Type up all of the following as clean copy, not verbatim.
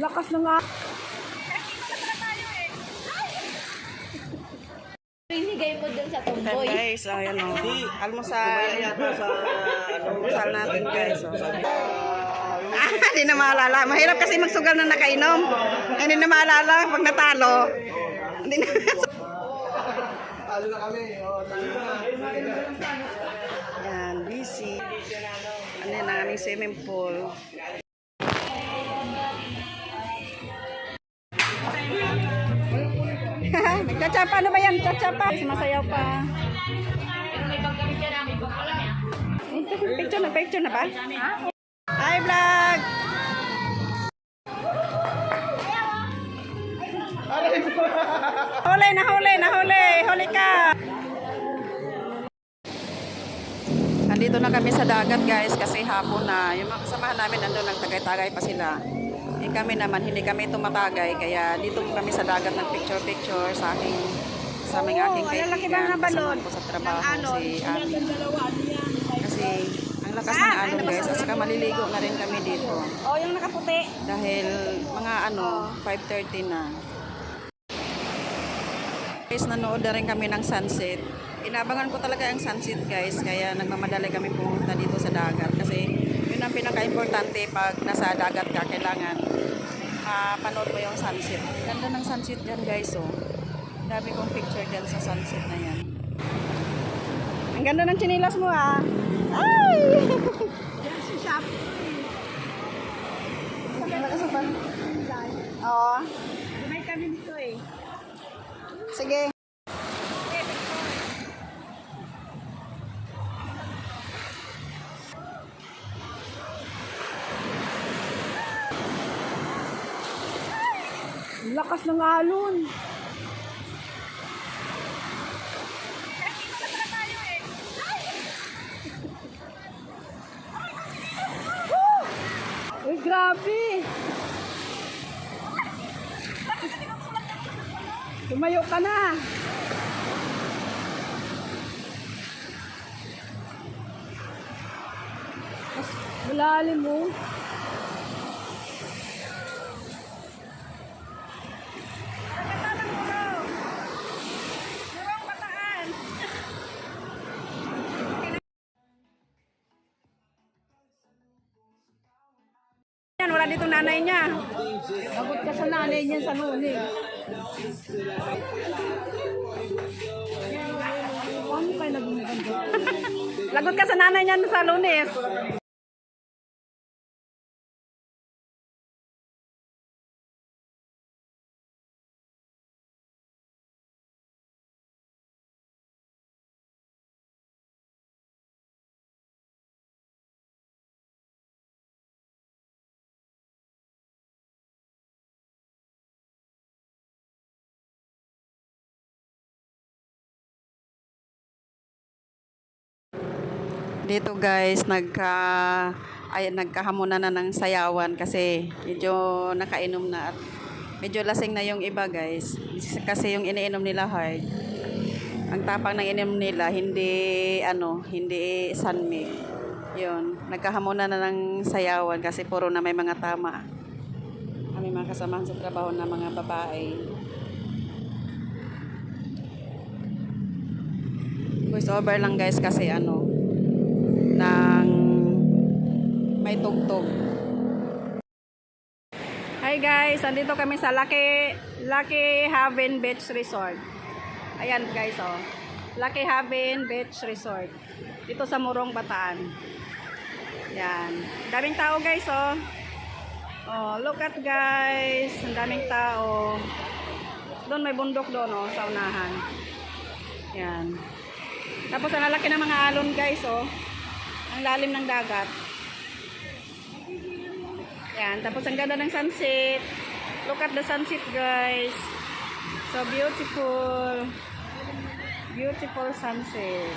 Lakas na nga. Hinigay mo dun sa tomboy. Guys, ayan o. Almusal. Almusal natin guys. Hindi na maalala. Mahirap kasi magsugal na nakainom. Hindi na maalala pag natalo. Hindi na. Talo na kami. Ayan, busy. Ano yun ang aming swimming pool. Nagtsatsa ano ba yan? Tsatsa masayaw pa. Picture na ba? Hi vlog! Huli ka! Nandito na kami sa dagat guys kasi hapon na. Yung mga kasamahan namin nandun nagtagay-tagay pa sila. Eh kami naman, hindi kami tumatagay kaya dito kami sa dagat ng picture sa aming aking kaibigan. Kasama ko sa trabaho si Ami. Kasi ang lakas ng alon guys at saka maliligo na rin kami dito. Oh, yung nakaputi. Dahil mga 5:30 na. Guys, nanood na rin kami ng sunset. Inabangan ko talaga ang sunset guys kaya nagmamadali kami pumunta dito sa dagat kasi yun ang pinaka-importante pag nasa dagat ka, kailangan panood mo yung sunset. Ganda ng sunset dyan guys oh. Dami kong picture dyan sa sunset na yan. Ang ganda ng chinilas mo ah. Ay! Yan si Shop. Oo. May kami dito eh. Sige. Lakas ng alon. Uy, grabe. Tumayo ka na. Mas malalim mo. Yan, wala dito nanay niya. Lagot ka sa nanay niya sa nuni. Paano kayo naging maganda? Lagot ka sa nanay niya sa Lunes. Dito guys, nagkahamunan na ng sayawan kasi medyo nakainom na at medyo lasing na yung iba guys. Kasi yung iniinom nila hard. Ang tapang ng ininom nila, hindi Sunmig. Yun, nagkahamunan na ng sayawan kasi puro na may mga tama. Kami mga kasamahan sa trabaho na mga babae. Voice over lang guys kasi ng may tugtog. Hi guys, andito kami sa Lucky Haven Beach Resort. Ayan guys oh. Lucky Haven Beach Resort. Dito sa Morong, Bataan. Yan. Daming tao guys oh. Oh, look at guys. Ang daming tao. Doon may bundok doon oh, sa unahan. Yan. Tapos ang lalaki ng mga alon guys oh. Ang lalim ng dagat. Yan, tapos ang ganda ng sunset. Look at the sunset guys. So beautiful. Beautiful sunset.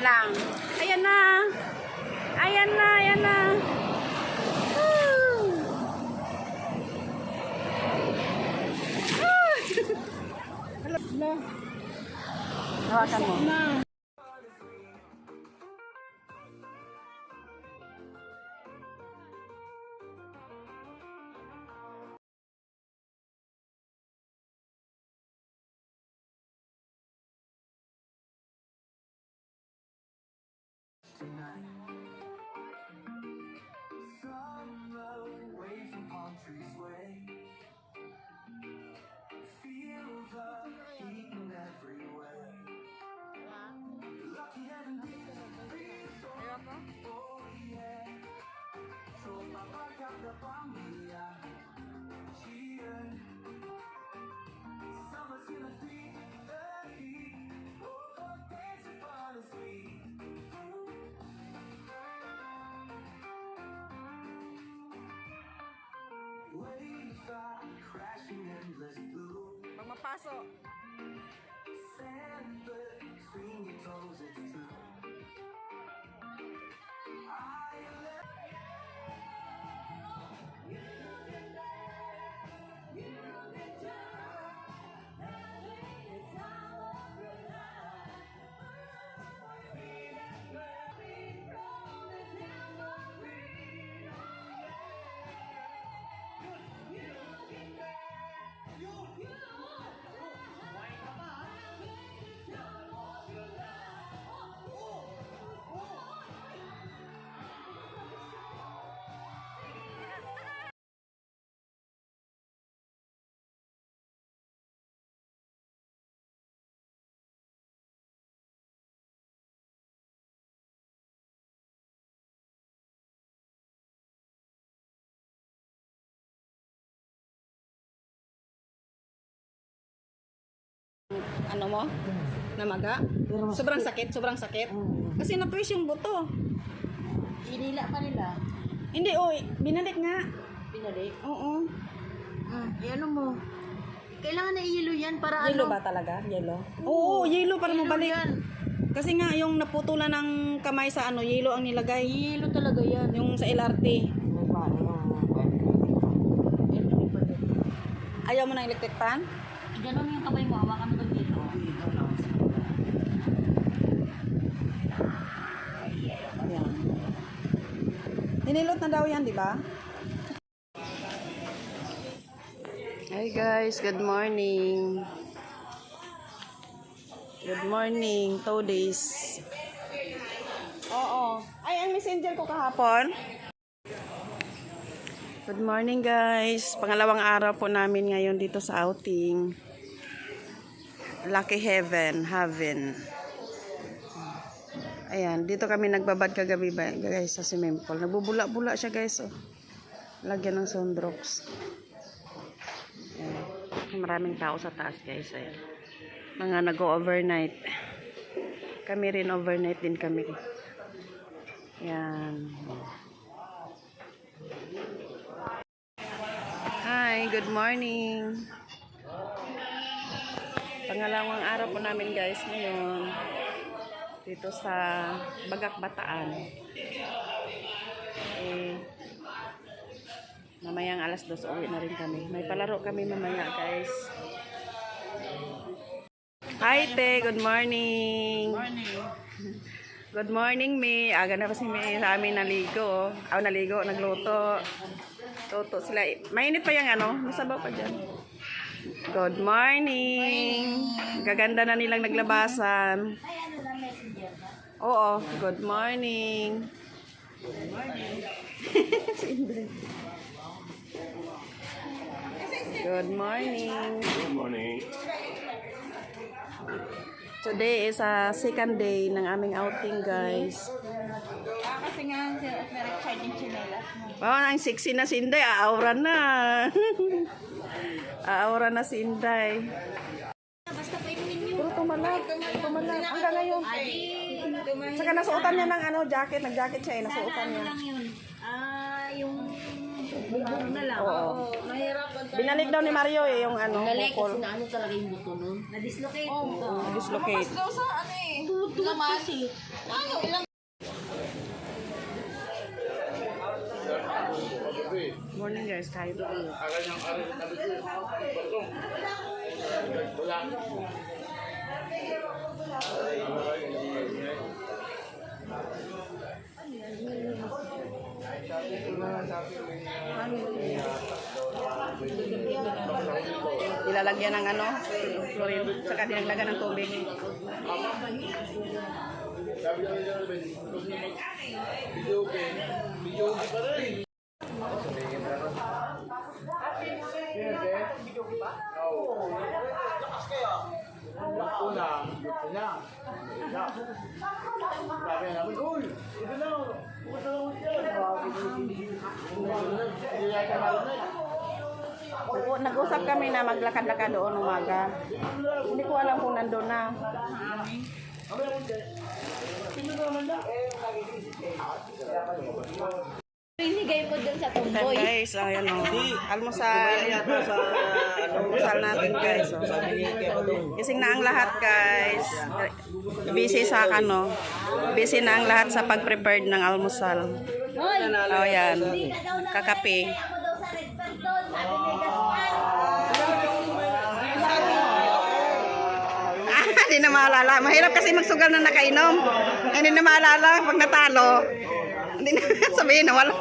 lang. Ayan na. Ayan na, ayan na. Woo! Hawakan mo. Pag mapaso. Ano mo? Namaga? Sobrang sakit, sobrang sakit. Kasi na-twist yung buto. Inila pa nila. Hindi, binalik nga. Pinalik. Oo. Ano mo? Kailangan na i-yelo yan para Yellow ba talaga? Yellow? Oo, yellow para Yellow mabalik. yan. Kasi nga, yung naputulan ng kamay sa yellow ang nilagay. I-yelo talaga yan. Yung sa LRT. Ayaw mo ng electric fan? Ganon yung kamay mo, hawakan mo dito. Ayan. Ninilot na daw yan, di ba? Hi guys, good morning. Good morning, 2 days. Oo. Ay, ang messenger ko kahapon. Good morning guys. Pangalawang araw po namin ngayon dito sa outing. Lucky Haven. Ayan, dito kami nagbabad kagabi guys sa swimming pool. Nabubula-bula siya guys. Oh. Lagyan ng sunrocks. Ayan. Maraming tao sa taas guys. Ayan. Mga nag-overnight. Kami rin overnight din kami. Ayan. Hi, good morning. Pangalawang araw po namin guys ngayon dito sa Bagak Bataan. Mamayang alas 2 uwi na rin kami. May palaro kami mamaya guys. Hi te, good morning. Good morning me. Aga na pa si me sa amin naligo. Naligo, nagluto. Toto sila. Mainit pa yung nasabaw pa dyan. Good morning. Gaganda na nilang naglabasan. Oo, good morning. Good morning. Good morning. Good morning. Today is a second day ng aming outing, guys. Kasi nga, nag-charging chinelas mo. Wow, ang sexy na si Inday. Aura na. Aura na si Inday. Basta pa yung Puro tumalag. Tumalag. Hanggang ngayon. Saka nasuotan niya ng jacket. Nag-jacket siya eh. Nasuotan niya. lang yun. yung ano na lang. Oo. Mahirapan ka. Binalik daw ni Mario eh, yung ano, Galing bukol. kasi na ano talaga yung buto nun. Na-dislocate. Dislocate. Morning guys, kahit ilalagyan ng ano, chlorine, saka dinaglagan ng tubig. Nag-usap kami na maglakad-lakad doon umaga. Hindi ko alam kung nandun na. Pinigay mo dun sa Then tomboy. guys, ayan o. Almusal. Almusal natin guys. O. Gising na ang lahat guys. Busy sa ano. Busy na ang lahat sa pag-prepared ng almusal. O yan. Kakape. Hindi na maalala. Mahirap kasi magsugal na nakainom. Hindi na maalala pag natalo. Hindi na sabihin na wala.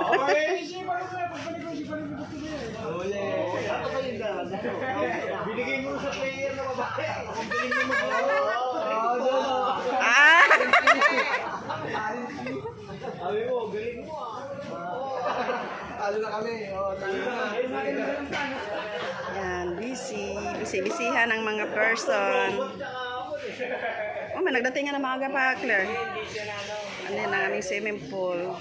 Binigay mo sa player na babae. Ang galing mo Ah! Sabi mo, galing mo Talo na kami. Talo na. Yan, busy. Busy-busyhan ang mga person. Oh, may nagdating nga na maaga pa, Claire. Ano yun ang aming swimming pool.